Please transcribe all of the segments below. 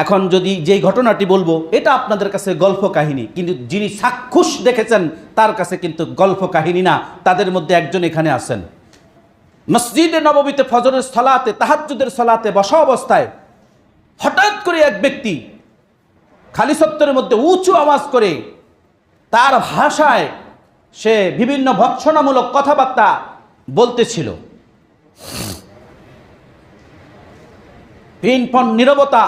এখন যদি যেই ঘটনাটি বলবো এটা আপনাদের কাছে গল্প কাহিনী, কিন্তু যিনি চাক্ষুষ দেখেছেন তার কাছে কিন্তু গল্প কাহিনী না। তাদের মধ্যে একজন এখানে আছেন। মসজিদে নববীতে ফজরের সালাতে, তাহাজ্জুদের সালাতে বসা অবস্থায় হঠাৎ করে এক ব্যক্তি খালি সত্তরের মধ্যে উঁচু আওয়াজ করে তার ভাষায় সে বিভিন্ন ভৎসনামূলক কথাবার্তা বলতেছিল। পিনপন নীরবতা,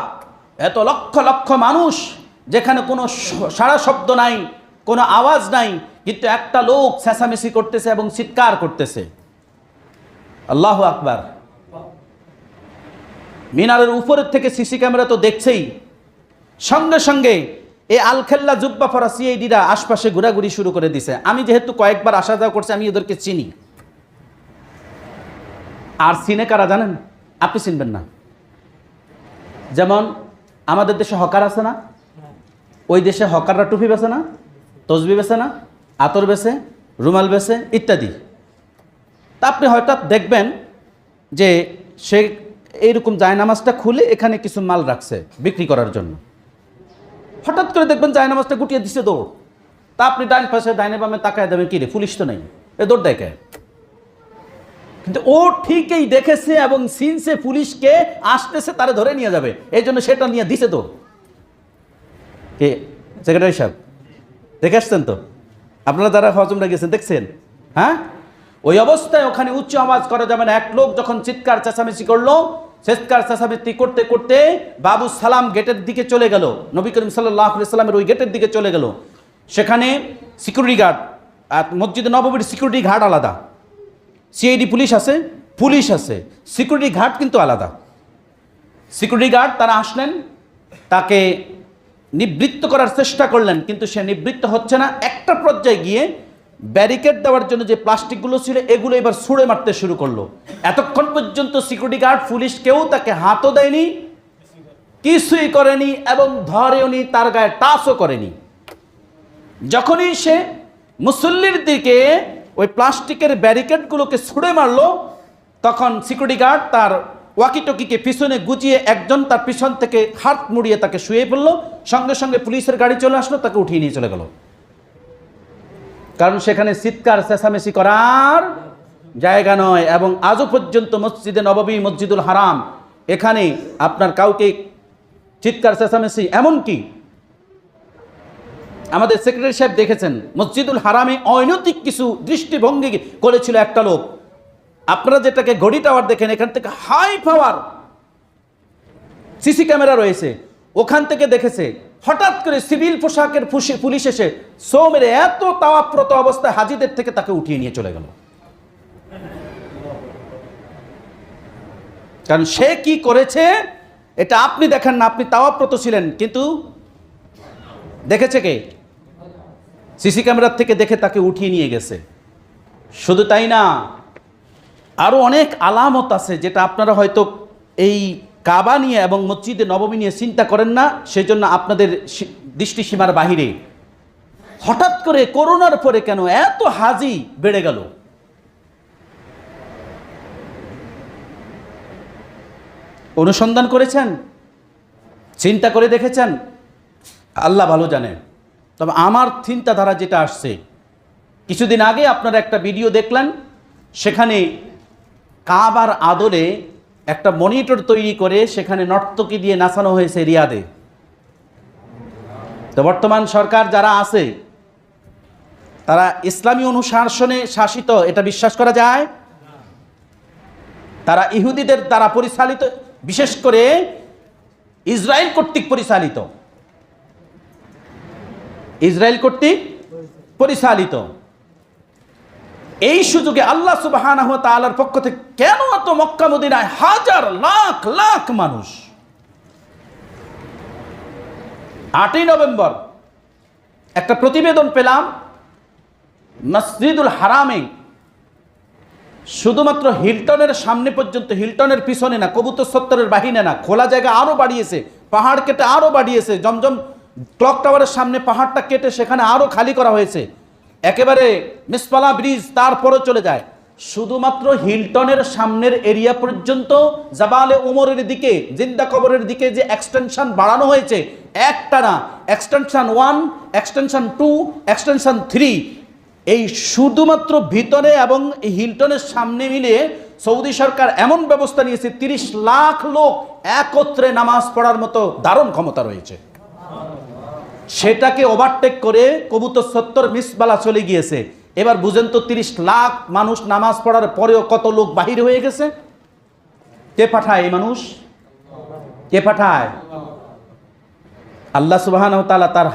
এত লক্ষ লক্ষ মানুষ, যেখানে কোনো সারা শব্দ নাই, কোনো আওয়াজ নাই, কিন্তু একটা লোক চেঁচামেচি করতেছে এবং চিৎকার করতেছে। আল্লাহু আকবার। মিনারের উপরের থেকে সিসি ক্যামেরা তো দেখছেই, সঙ্গে সঙ্গে এই আলখেল্লা জুব্বা পরা সিআইডিরা আশপাশে ঘোরাঘুরি শুরু করে দিছে। আমি যেহেতু কয়েকবার আসা যাওয়া করছি, আমি ওদেরকে চিনি। আর চিনে কারা জানেন? আপনি চিনবেন না। যেমন আমাদের দেশে হকার আছে না, ওই দেশে হকাররা টুপি বেছে না, তসবি বেছে না, আতর বেছে, রুমাল বেছে ইত্যাদি। তা আপনি হয়তো দেখবেন যে সে এইরকম জায়নামাজটা খুলে এখানে কিছু মাল রাখছে বিক্রি করার জন্য। হঠাৎ করে দেখবেন জায়নামাজটা গুটিয়ে দিছে দৌড়। তা আপনি ডাইন পাশে ডাইনে বামে তাকায় দেবেন, কিরে পুলিশ তো নেই, এ দৌড় দেখে। কিন্তু ও ঠিকই দেখেছে এবং সিনসে পুলিশকে আসতেছে, তারে ধরে নিয়ে যাবে, এই জন্য সেটা নিয়ে দিছে দৌড়। কে সেক্রেটারি সাহেব দেখে আসছেন তো? আপনারা যারা হজমরা গেছেন দেখছেন? হ্যাঁ, ওই অবস্থায় ওখানে উচ্চ আওয়াজ করা যাবে না। এক লোক যখন চিৎকার চেঁচামেচি করলো, চিৎকার চেঁচামেচি করতে করতে বাবু সালাম গেটের দিকে চলে গেল, নবী করিম সাল্লাল্লাহু আলাইহি সাল্লামের ওই গেটের দিকে চলে গেল। সেখানে সিকিউরিটি গার্ড, আর মসজিদে নববীর সিকিউরিটি গার্ড আলাদা, সিআইডি পুলিশ আছে, পুলিশ আছে, সিকিউরিটি গার্ড কিন্তু আলাদা। সিকিউরিটি গার্ড তারা আসলেন, তাকে নিবৃত্ত করার চেষ্টা করলেন, কিন্তু সে নিবৃত্ত হচ্ছে না। একটা পর্যায়ে গিয়ে ব্যারিকেড দেওয়ার জন্য যে প্লাস্টিকগুলো ছিল এগুলো এবার ছুঁড়ে মারতে শুরু করলো। এতক্ষণ পর্যন্ত সিকিউরিটি গার্ড পুলিশ কেউ তাকে হাতও দেয়নি, কিছুই করেনি এবং ধরেওনি, তার গায়ে টাচও করেনি। যখনই সে মুসল্লির দিকে ওই প্লাস্টিকের ব্যারিকেডগুলোকে ছুঁড়ে মারলো, তখন সিকিউরিটি গার্ড তার ওয়াকিটকিকে পিছনে গুজিয়ে একজন তার পিছন থেকে হাত মুড়িয়ে তাকে শুয়ে পড়লো। সঙ্গে সঙ্গে পুলিশের গাড়ি চলে আসলো, তাকে উঠিয়ে নিয়ে চলে গেল। কারণ সেখানে চিৎকার চেঁচামেচি করার জায়গা নয়। এবং আজও পর্যন্ত মসজিদে নববী, মসজিদুল হারাম, এখানে আপনার কাউকে চিৎকার চেঁচামেচি, এমনকি আমাদের সেক্রেটারি সাহেব দেখেছেন মসজিদুল হারামে অনৈতিক কিছু দৃষ্টিভঙ্গি করেছিল একটা লোক। আপনারা যেটাকে ঘড়ি টাওয়ার দেখেন, এখান থেকে হাই পাওয়ার সিসি ক্যামেরা রয়েছে, ওখান থেকে দেখেছে হঠাৎ করে সিভিল পোশাকের পুলিশ এসে সো মেরে এত তাওয়াপ্রত অবস্থায় হাজিদের থেকে তাকে উঠিয়ে নিয়ে চলে গেল। কারণ সে কি করেছে এটা আপনি দেখেন না, আপনি তাওয়াপ্রত ছিলেন, কিন্তু দেখেছে কে? সিসি ক্যামেরার থেকে দেখে তাকে উঠিয়ে নিয়ে গেছে। শুধু তাই না, আরও অনেক আলামত আছে যেটা আপনারা হয়তো এই কাবা নিয়ে এবং মসজিদে নববী নিয়ে চিন্তা করেন না, সেজন্য আপনাদের দৃষ্টিসীমার বাহিরে। হঠাৎ করে করোনার পরে কেন এত হাজি বেড়ে গেল? অনুসন্ধান করেছেন? চিন্তা করে দেখেছেন? আল্লাহ ভালো জানেন। তবে আমার চিন্তাধারা যেটা আসছে, কিছুদিন আগে আপনারা একটা ভিডিও দেখলেন, সেখানে কাবার আদলে একটা মনিটর তৈরি করে সেখানে নর্তকী দিয়ে নাচানো হয়েছে রিয়াদে। তো বর্তমান সরকার যারা আছে তারা ইসলামী অনুশাসনে শাসিত, এটা বিশ্বাস করা যায়? তারা ইহুদিদের দ্বারা পরিচালিত, বিশেষ করে ইসরায়েল কর্তৃক পরিচালিত, ইসরায়েল কর্তৃক পরিচালিত। এই সুযোগে আল্লাহ সুবহানাহু ওয়া তাআলার পক্ষ থেকে কেন এত মক্কা মদিনায় হাজার লাখ লাখ মানুষ? 8ই নভেম্বর একটা প্রতিবেদন পেলাম, মসজিদুল হারামে শুধুমাত্র হিলটনের সামনে পর্যন্ত, হিলটনের পিছনে না, কবুতর সত্তরের বাহিনী না, খোলা জায়গা আরও বাড়িয়েছে, পাহাড় কেটে আরও বাড়িয়েছে, জমজম ক্লক টাওয়ারের সামনে পাহাড়টা কেটে সেখানে আরও খালি করা হয়েছে। একেবারে মিসপালা ব্রিজ তারপরে চলে যায়। শুধুমাত্র হিলটনের সামনের এরিয়া পর্যন্ত জাবালে উমরের দিকে, জিন্দা কবরের দিকে যে এক্সটেনশন বাড়ানো হয়েছে, একটা না, এক্সটেনশন 1, এক্সটেনশন 2, এক্সটেনশন 3, এই শুধুমাত্র ভিতরে এবং হিলটনের সামনে মিলিয়ে সৌদি সরকার এমন ব্যবস্থা নিয়েছে 30 লাখ লোক একত্রে নামাজ পড়ার মতো দারুণ ক্ষমতা রয়েছে। সেটাকে ওভারটেক করে কবুতর 70 মিসবালা চলে গিয়েছে। এবার বুঝেন তো 30 লাখ মানুষ নামাজ পড়ার পরেও কত লোক বাহির হয়ে গেছে। কে পাঠায় এই মানুষ? কে পাঠায়? আল্লাহ সুবহানাহু ওয়া তাআলা তার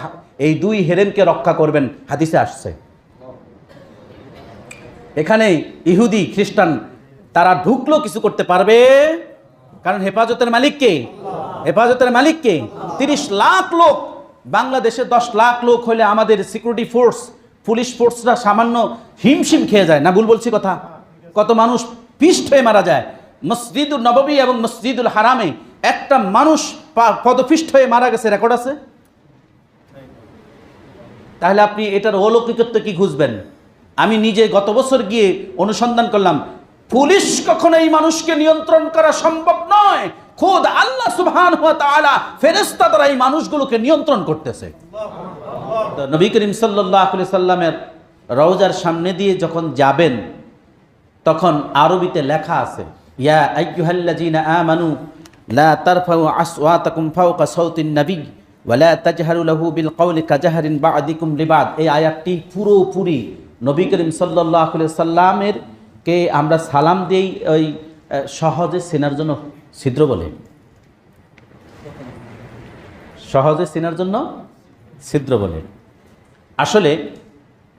এই 2 হেরেমকে রক্ষা করবেন, হাদিসে আসছে। এখানে ইহুদি খ্রিস্টান তারা ঢুকলো কিছু করতে পারবে, কারণ হেফাজতের মালিক কে? হেফাজতের মালিক কে? 30 লাখ লোক। বাংলাদেশে 10 লাখ লোক হলে আমাদের সিকিউরিটি ফোর্স, পুলিশ ফোর্সরা সামান্য হিমশিম খেয়ে যায় না, ভুল বলছি কথা? কত মানুষ পিষ্ট হয়ে মারা যায়। মসজিদুল নববী এবং মসজিদুল হারামে একটা মানুষ পদপিষ্ট হয়ে মারা গেছে, রেকর্ড আছে। তাহলে আপনি এটার অলৌকিকত্ব কি খুঁজবেন? আমি নিজে গত বছর গিয়ে অনুসন্ধান করলাম, পুলিশ কখনো এই মানুষকে নিয়ন্ত্রণ করা সম্ভব নয়, খোদ আল্লাহ সুবহানাহু ওয়া তাআলা ফেরেশতা দ্বারা এই মানুষগুলোকে নিয়ন্ত্রণ করতেছে। নবী করিম সাল্লাল্লাহু আলাইহি সাল্লামের রওজার সামনে দিয়ে যখন যাবেন, তখন আরবিতে লেখা আছে, ইয়া আইয়ুহাল্লাযীনা আমানু লা তারফাউ আসওয়াতাকুম ফাওকা সাওতিন নবী ওয়া লা তাজহারু লাহু বিল কওলি কাজাহরিন বা'দিকুম লিবাদ। এই আয়াতটি পুরোপুরি নবী করিম সাল্লাল্লাহু আলাইহি সাল্লামের কে আমরা সালাম দেই ওই সহজে চেনার জন্য ছিদ্র বলে, সহজে চেনার জন্য ছিদ্র বলে। আসলে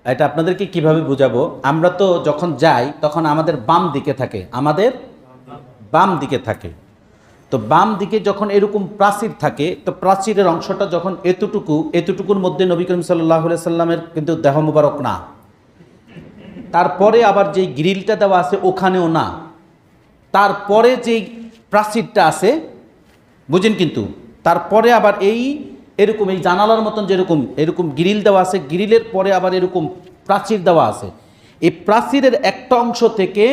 এটা আপনাদেরকে কিভাবে বুঝাবো, আমরা তো যখন যাই তখন আমাদের বাম দিকে থাকে, আমাদের বাম দিকে থাকে। তো বাম দিকে যখন এরকম প্রাচীর থাকে, তো প্রাচীরের অংশটা যখন এতটুকুর মধ্যে নবী করিম সাল্লাল্লাহু আলাইহি সাল্লামের কিন্তু দেহ মুবারক না। তারপরে আবার যেই গ্রিলটা দেওয়া আছে ওখানেও না, তারপরে যেই প্রাচীরটা আছে, বুঝেন কিন্তু, তারপরে আবার এরকম এই জানালার মতন যেরকম এরকম গ্রিল দেওয়া আছে, গ্রিলের পরে আবার এরকম প্রাচীর দেওয়া আছে। এই প্রাচীরের একটা অংশ থেকে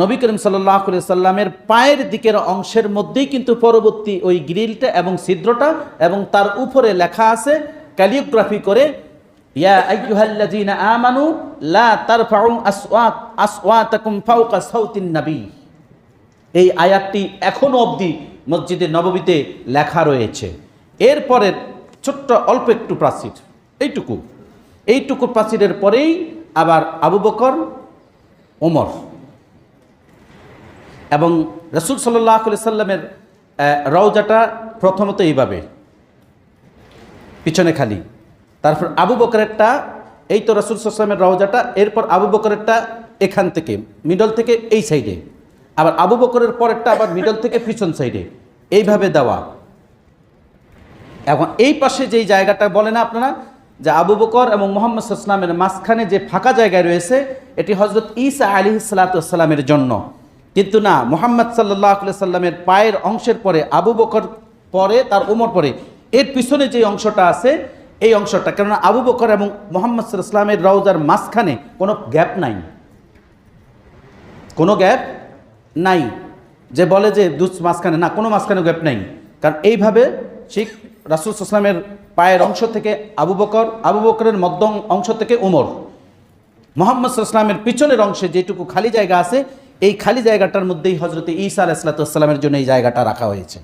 নবী করিম সাল্লাল্লাহু আলাইহি সাল্লামের পায়ের দিকের অংশের মধ্যেই কিন্তু পরবর্তী ওই গ্রিলটা এবং ছিদ্রটা, এবং তার উপরে লেখা আছে ক্যালিগ্রাফি করে, ইয়া আইয়ুহাল্লাযীনা আমানু লা তারফাউ আসওয়াতাকুম ফাওকা সাওতিন নবী। এই আয়াতটি এখনো অবধি মসজিদে নববীতে লেখা রয়েছে। এরপরের ছোট্ট অল্প একটু প্রাচীর, এইটুকু প্রাচীরের পরেই আবার আবু বকর, ওমর এবং রাসূল সাল্লাল্লাহু আলাইহি সাল্লামের রওজাটা প্রথমত এইভাবে পিছনে খালি, তারপর আবু বকরেরটা, এই তো রাসূল সাল্লাল্লাহু আলাইহি সাল্লামের রওজাটা, এরপর আবু বকরেরটা এখান থেকে মিডল থেকে এই সাইডে, আবার আবু বকরের পরেরটা আবার মিডল থেকে পিছন সাইডে, এইভাবে দেওয়া। এখন এই পাশে যেই জায়গাটা বলে না আপনারা যে আবু বকর এবং মুহাম্মদ সাল্লাল্লাহু আলাইহি ওয়াসাল্লামের মাঝখানে যে ফাঁকা জায়গায় রয়েছে, এটি হযরত ঈসা আলাইহিস সালাতু ওয়াসসালামের জন্য, কিন্তু না, মুহাম্মদ সাল্লাল্লাহু আলাইহি সাল্লামের পায়ের অংশের পরে আবু বকর পরে, তার ওমর পরে, এর পিছনে যে অংশটা আছে এই অংশটা, কেননা আবু বকর এবং মুহাম্মদ সাল্লাল্লাহু আলাইহি ওয়াসাল্লামের রওজার মাঝখানে কোনো গ্যাপ নাই, কোনো গ্যাপ নাই যে বলে যে মাঝখানে না, কোনো মাঝখানে গ্যাপ নাই। কারণ এইভাবে ঠিক রাসূল সাল্লাল্লাহু আলাইহি ওয়াসাল্লামের পায়ের অংশ থেকে আবু বকর, আবু বকরের মধ্য অংশ থেকে ওমর, মুহাম্মদ সাল্লাল্লাহু আলাইহি ওয়াসাল্লামের পিছনের অংশে যেটুকু খালি জায়গা আছে, এই খালি জায়গাটার মধ্যেই হযরত ঈসা আলাইহিস সালাতু ওয়াস সালামের জন্য এই জায়গাটা রাখা হয়েছে।